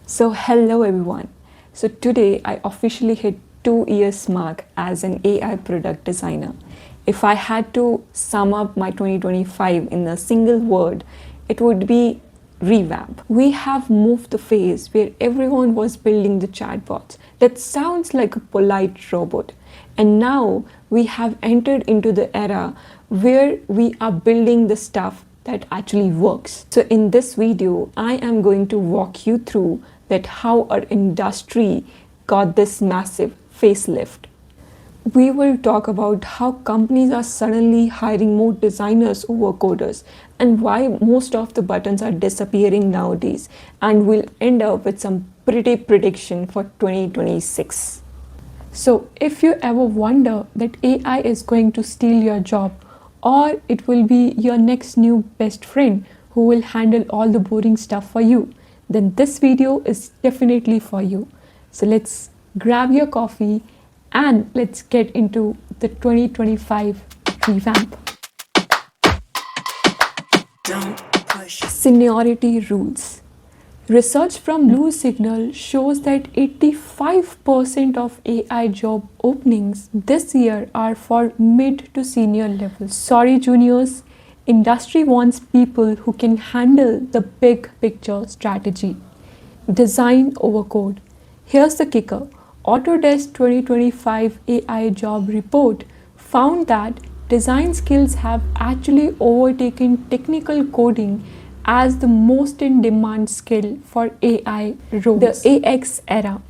So hello everyone. So today I officially hit 2 years mark as an AI product designer. If I had to sum up my 2025 in a single word, it would be revamp. We have moved the phase where everyone was building the chatbots that sounds like a polite robot. And now we have entered into the era where we are building the stuff that actually works. So in this video, I am going to walk you through that how our industry got this massive facelift. We will talk about how companies are suddenly hiring more designers over coders and why most of the buttons are disappearing nowadays, and we'll end up with some pretty prediction for 2026. So if you ever wonder that AI is going to steal your job, or it will be your next new best friend who will handle all the boring stuff for you, then this video is definitely for you. So let's grab your coffee and let's get into the 2025 revamp. Seniority rules. Research from Blue Signal shows that 85% of AI job openings this year are for mid to senior levels. Sorry juniors, industry wants people who can handle the big picture strategy. Design over code. Here's the kicker. Autodesk 2025 AI job report found that design skills have actually overtaken technical coding as the most in demand skill for AI roles. The AX era.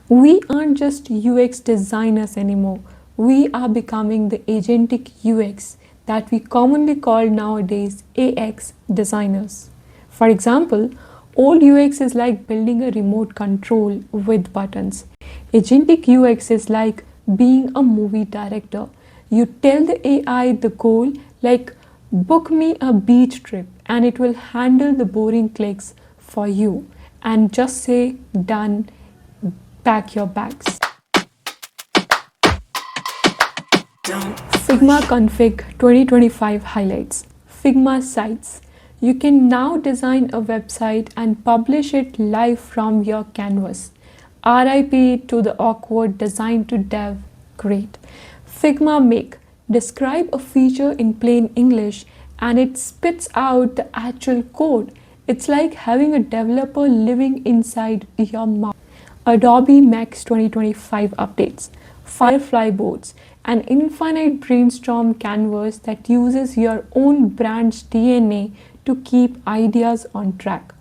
We aren't just UX designers anymore. We are becoming the Agentic UX that we commonly call nowadays AX designers. For example, old UX is like building a remote control with buttons. Agentic UX is like being a movie director. You tell the AI the goal, like book me a beach trip, and it will handle the boring clicks for you and just say done, pack your bags. Figma Config 2025 highlights. Figma sites. You can now design a website and publish it live from your canvas. RIP to the awkward design to dev. Great. Figma Make. Describe a feature in plain English and it spits out the actual code. It's like having a developer living inside your mouth. Adobe Max 2025 updates. Firefly boards, an infinite brainstorm canvas that uses your own brand's DNA to keep ideas on track.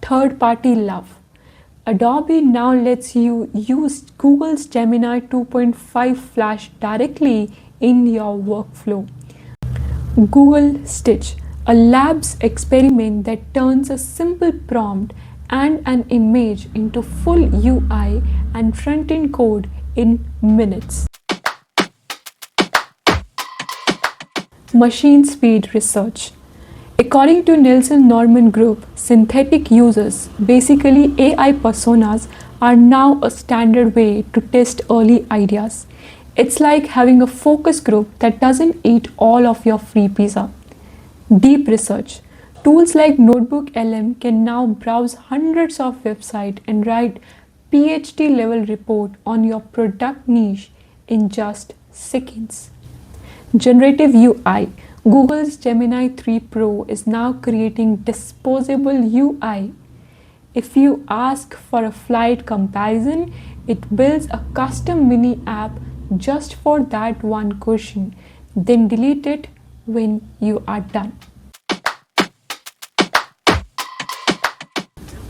Third-party love. Adobe now lets you use Google's Gemini 2.5 Flash directly in your workflow. Google Stitch, a labs experiment that turns a simple prompt and an image into full UI and front-end code in minutes. Machine speed research. According to Nielsen Norman Group, synthetic users, basically AI personas, are now a standard way to test early ideas. It's like having a focus group that doesn't eat all of your free pizza. Deep research. Tools like Notebook LM can now browse hundreds of websites and write PhD level report on your product niche in just seconds. Generative UI. Google's Gemini 3 Pro is now creating disposable UI. If you ask for a flight comparison, it builds a custom mini app just for that one question, then delete it when you are done.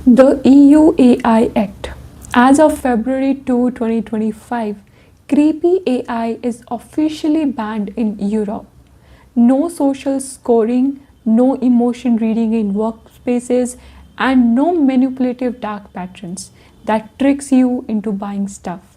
The EU AI Act. As of February 2, 2025, creepy AI is officially banned in Europe. No social scoring, no emotion reading in workspaces, and no manipulative dark patterns that tricks you into buying stuff.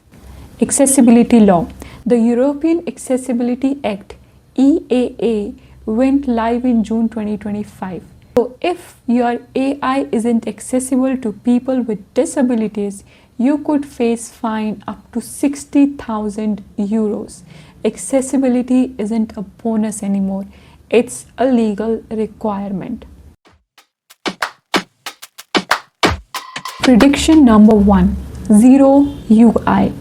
Accessibility law. The European Accessibility Act EAA went live in June 2025. So if your AI isn't accessible to people with disabilities, you could face fine up to 60,000 euros. Accessibility isn't a bonus anymore. It's a legal requirement. Prediction number 1, zero UI.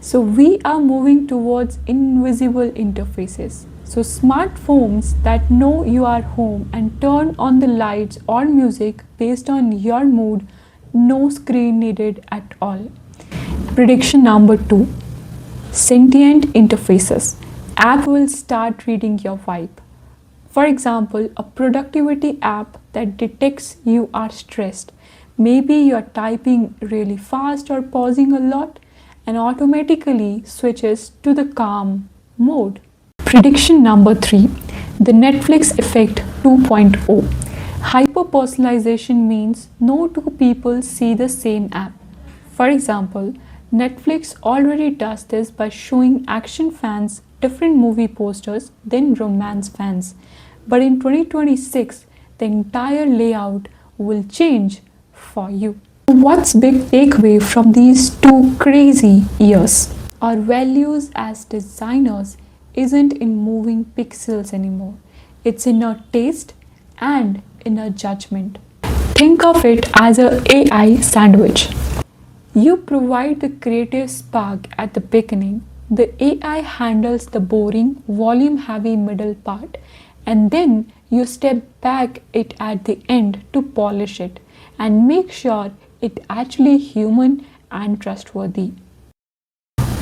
So we are moving towards invisible interfaces. So smartphones that know you are home and turn on the lights or music based on your mood, no screen needed at all. Prediction number 2, sentient interfaces. App will start reading your vibe. For example, a productivity app that detects you are stressed. Maybe you're typing really fast or pausing a lot and automatically switches to the calm mode. Prediction number 3, the Netflix effect 2.0. Hyper personalization means no two people see the same app. For example, Netflix already does this by showing action fans different movie posters than romance fans. But in 2026, the entire layout will change for you. What's big takeaway from these 2 crazy years? Our values as designers isn't in moving pixels anymore. It's in our taste and in our judgment. Think of it as a AI sandwich. You provide the creative spark at the beginning. The AI handles the boring, volume heavy middle part, and then you step back it at the end to polish it and make sure it actually human and trustworthy.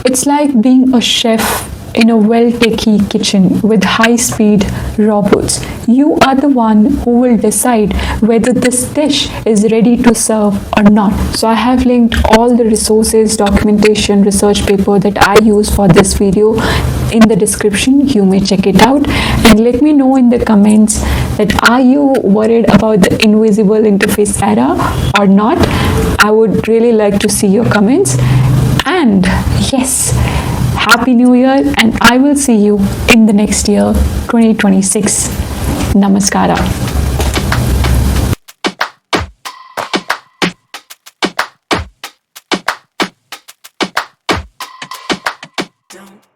It's like being a chef in a well-techy kitchen with high-speed robots. You are the one who will decide whether this dish is ready to serve or not. So I have linked all the resources, documentation, research paper that I use for this video in the description. You may check it out and let me know in the comments that are you worried about the invisible interface era or not. I would really like to see your comments. And yes, Happy New Year, and I will see you in the next year, 2026. Namaskara. Don't